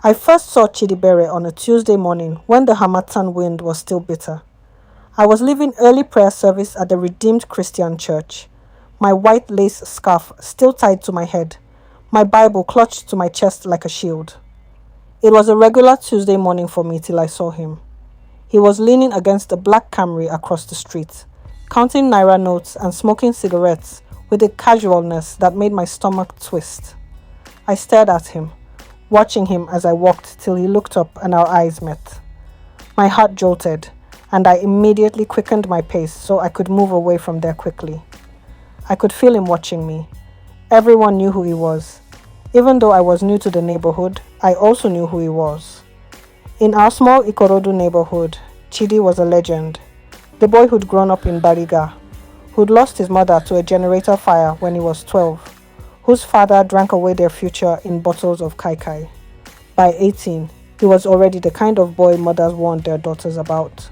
I first saw Chidibere on a Tuesday morning when the Hamatan wind was still bitter. I was leaving early prayer service at the Redeemed Christian Church, my white lace scarf still tied to my head, my Bible clutched to my chest like a shield. It was a regular Tuesday morning for me till I saw him. He was leaning against a black Camry across the street, counting naira notes and smoking cigarettes with a casualness that made my stomach twist. I stared at him, watching him as I walked till he looked up and our eyes met. My heart jolted, and I immediately quickened my pace so I could move away from there quickly. I could feel him watching me. Everyone knew who he was. Even though I was new to the neighborhood, I also knew who he was. In our small Ikorodu neighborhood, Chidi was a legend. The boy who'd grown up in Bariga, who'd lost his mother to a generator fire when he was 12, whose father drank away their future in bottles of kai kai. By 18, he was already the kind of boy mothers warned their daughters about.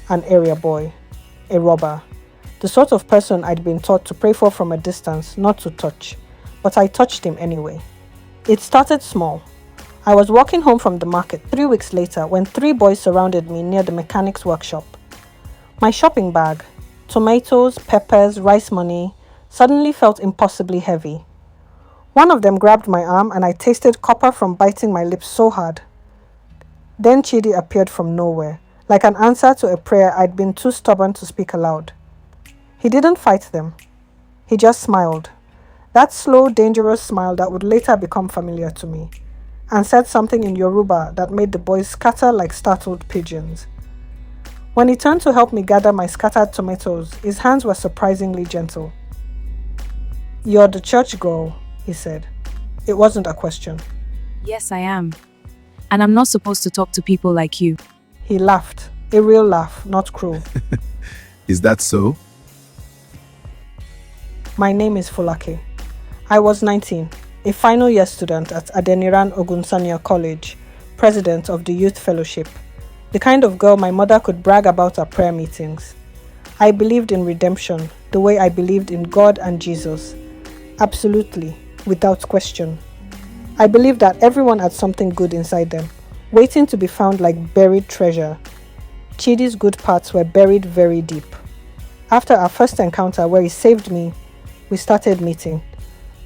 An area boy, a robber, the sort of person I'd been taught to pray for from a distance, not to touch, but I touched him anyway. It started small. I was walking home from the market 3 weeks later when 3 boys surrounded me near the mechanic's workshop. My shopping bag, tomatoes, peppers, rice money, suddenly felt impossibly heavy. One of them grabbed my arm and I tasted copper from biting my lips so hard. Then Chidi appeared from nowhere, like an answer to a prayer I'd been too stubborn to speak aloud. He didn't fight them. He just smiled. That slow, dangerous smile that would later become familiar to me, and said something in Yoruba that made the boys scatter like startled pigeons. When he turned to help me gather my scattered tomatoes, his hands were surprisingly gentle. "You're the church girl," he said. It wasn't a question. Yes, I am. And I'm not supposed to talk to people like you. He laughed, a real laugh, not cruel. Is that so? My name is Folake. I was 19, a final year student at Adeniran Ogunsanya College, president of the Youth Fellowship, the kind of girl my mother could brag about at prayer meetings. I believed in redemption the way I believed in God and Jesus. Absolutely, without question. I believed that everyone had something good inside them, waiting to be found like buried treasure. Chidi's good parts were buried very deep. After our first encounter where he saved me, we started meeting.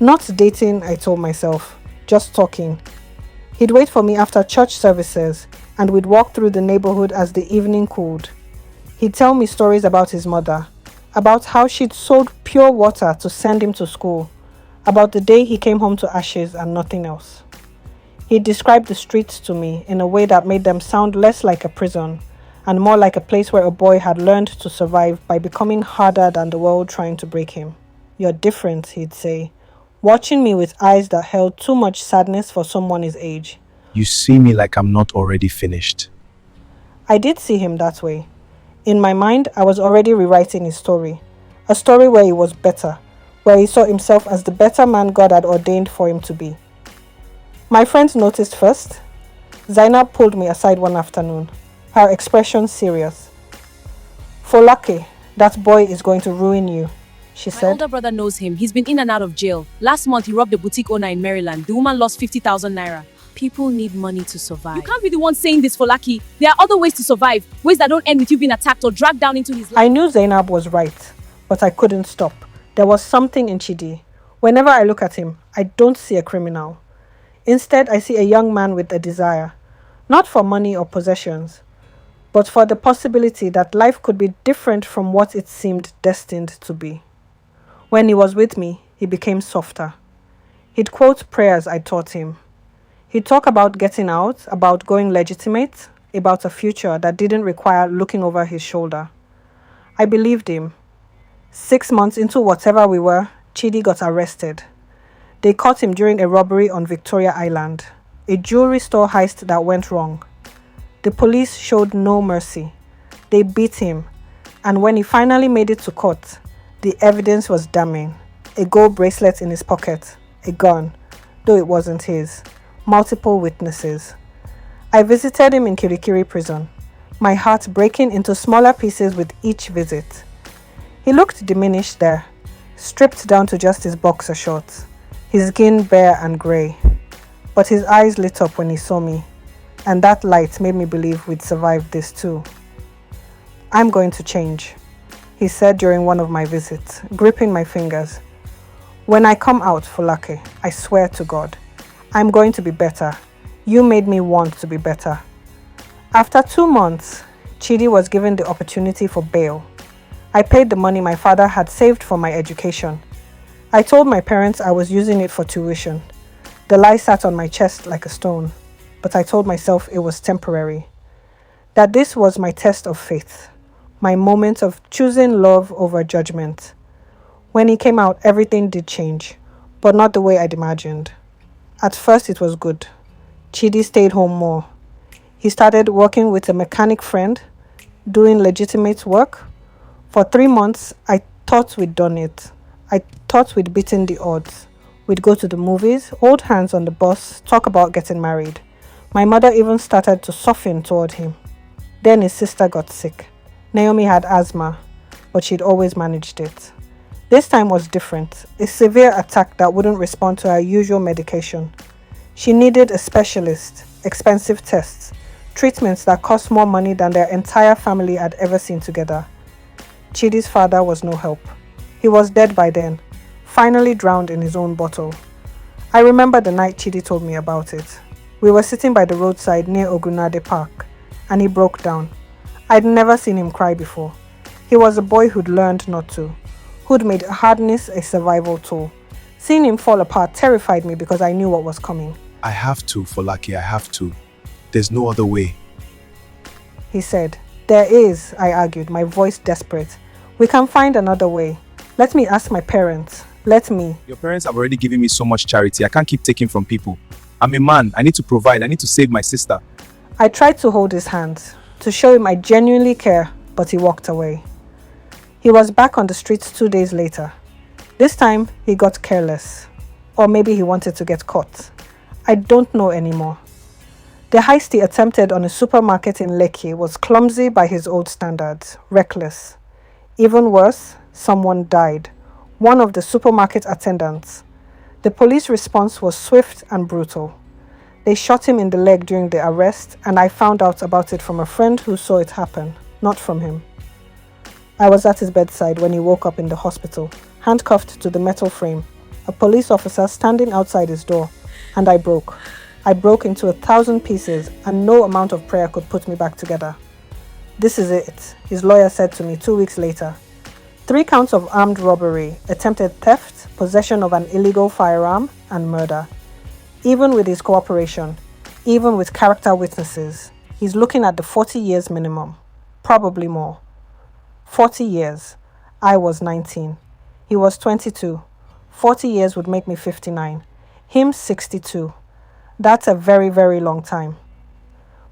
Not dating, I told myself, just talking. He'd wait for me after church services, and we'd walk through the neighborhood as the evening cooled. He'd tell me stories about his mother, about how she'd sold pure water to send him to school, about the day he came home to ashes and nothing else. He'd describe the streets to me in a way that made them sound less like a prison, and more like a place where a boy had learned to survive by becoming harder than the world trying to break him. "You're different," he'd say, watching me with eyes that held too much sadness for someone his age. You see me like I'm not already finished. I did see him that way. In my mind, I was already rewriting his story. A story where he was better, where he saw himself as the better man God had ordained for him to be. My friends noticed first. Zainab pulled me aside one afternoon, her expression serious. "Folake, that boy is going to ruin you," she My said. older brother knows him. He's been in and out of jail. Last month, he robbed a boutique owner in Maryland. The woman lost 50,000 naira. People need money to survive. You can't be the one saying this, Folaki. There are other ways to survive. Ways that don't end with you being attacked or dragged down into his life. I knew Zainab was right, but I couldn't stop. There was something in Chidi. Whenever I look at him, I don't see a criminal. Instead, I see a young man with a desire, not for money or possessions, but for the possibility that life could be different from what it seemed destined to be. When he was with me, he became softer. He'd quote prayers I taught him. He'd talk about getting out, about going legitimate, about a future that didn't require looking over his shoulder. I believed him. 6 months into whatever we were, Chidi got arrested. They caught him during a robbery on Victoria Island, a jewelry store heist that went wrong. The police showed no mercy. They beat him, and when he finally made it to court, the evidence was damning. A gold bracelet in his pocket, a gun, though it wasn't his, multiple witnesses. I visited him in Kirikiri prison, my heart breaking into smaller pieces with each visit. He looked diminished there, stripped down to just his boxer shorts, his skin bare and grey. but his eyes lit up when he saw me, and that light made me believe we'd survive this too. "I'm going to change," he said during one of my visits, gripping my fingers. "When I come out, Folake, I swear to God, I'm going to be better. You made me want to be better." After 2 months, Chidi was given the opportunity for bail. I paid the money my father had saved for my education. I told my parents I was using it for tuition. The lie sat on my chest like a stone, but I told myself it was temporary. That this was my test of faith, my moment of choosing love over judgment. When he came out, everything did change, but not the way I'd imagined. At first it was good. Chidi stayed home more. He started working with a mechanic friend, doing legitimate work. For 3 months, I thought we'd done it. I thought we'd beaten the odds. We'd go to the movies, hold hands on the bus, talk about getting married. My mother even started to soften toward him. Then his sister got sick. Naomi had asthma, but she'd always managed it. This time was different, a severe attack that wouldn't respond to her usual medication. She needed a specialist, expensive tests, treatments that cost more money than their entire family had ever seen together. Chidi's father was no help. He was dead by then, finally drowned in his own bottle. I remember the night Chidi told me about it. We were sitting by the roadside near Ogunade Park, and he broke down. I'd never seen him cry before. He was a boy who'd learned not to, who'd made hardness a survival tool. Seeing him fall apart terrified me because I knew what was coming. I have to, Folake, I have to. There's no other way. He said. "There is," I argued, my voice desperate. "We can find another way. Let me ask my parents. Let me." Your parents have already given me so much charity. I can't keep taking from people. I'm a man. I need to provide. I need to save my sister. I tried to hold his hand, to show him I genuinely care, but he walked away. He was back on the streets 2 days later. This time, he got careless. Or maybe he wanted to get caught. I don't know anymore. The heist he attempted on a supermarket in Lekki was clumsy by his old standards, reckless. Even worse, someone died, one of the supermarket attendants. The police response was swift and brutal. They shot him in the leg during the arrest, and I found out about it from a friend who saw it happen, not from him. I was at his bedside when he woke up in the hospital, handcuffed to the metal frame, a police officer standing outside his door, and I broke. I broke into 1,000 pieces, and no amount of prayer could put me back together. "This is it," his lawyer said to me 2 weeks later. 3 counts of armed robbery, attempted theft, possession of an illegal firearm, and murder. Even with his cooperation, even with character witnesses, he's looking at the 40 years minimum, probably more. 40 years. I was 19. He was 22. 40 years would make me 59. Him 62. That's a very, very long time.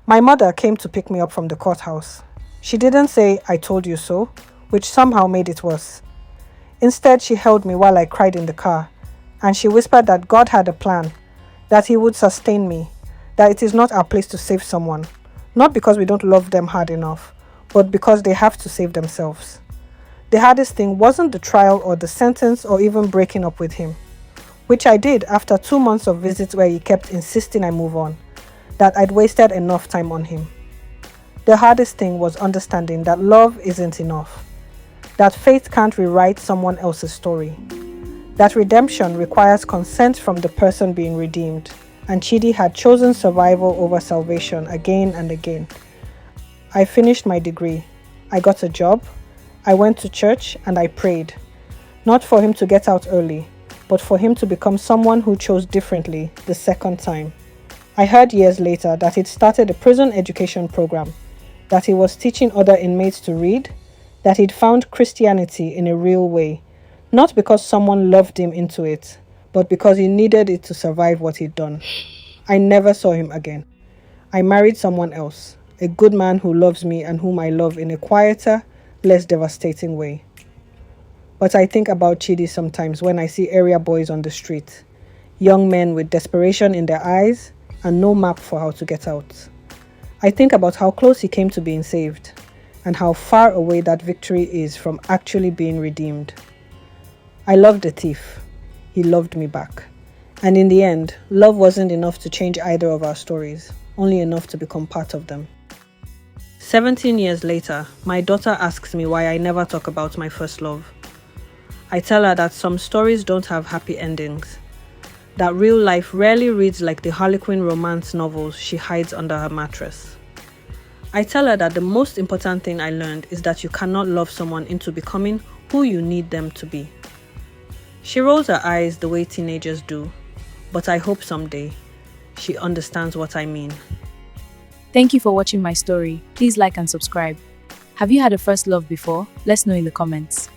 My mother came to pick me up from the courthouse. She didn't say, "I told you so," which somehow made it worse. Instead, she held me while I cried in the car, and she whispered that God had a plan, that He would sustain me, that it is not our place to save someone, not because we don't love them hard enough, but because they have to save themselves. The hardest thing wasn't the trial or the sentence or even breaking up with him, which I did after 2 months of visits where he kept insisting I move on, that I'd wasted enough time on him. The hardest thing was understanding that love isn't enough, that faith can't rewrite someone else's story, that redemption requires consent from the person being redeemed, and Chidi had chosen survival over salvation again and again. I finished my degree. I got a job. I went to church and I prayed, not for him to get out early, but for him to become someone who chose differently the second time. I heard years later that he'd started a prison education program, that he was teaching other inmates to read, that he'd found Christianity in a real way, not because someone loved him into it, but because he needed it to survive what he'd done. I never saw him again. I married someone else, a good man who loves me and whom I love in a quieter, less devastating way. But I think about Chidi sometimes when I see area boys on the street, young men with desperation in their eyes and no map for how to get out. I think about how close he came to being saved and how far away that victory is from actually being redeemed. I loved the thief. He loved me back. And in the end, love wasn't enough to change either of our stories, only enough to become part of them. 17 years later, my daughter asks me why I never talk about my first love. I tell her that some stories don't have happy endings, that real life rarely reads like the Harlequin romance novels she hides under her mattress. I tell her that the most important thing I learned is that you cannot love someone into becoming who you need them to be. She rolls her eyes the way teenagers do, but I hope someday she understands what I mean. Thank you for watching my story. Please like and subscribe. Have you had a first love before? Let's know in the comments.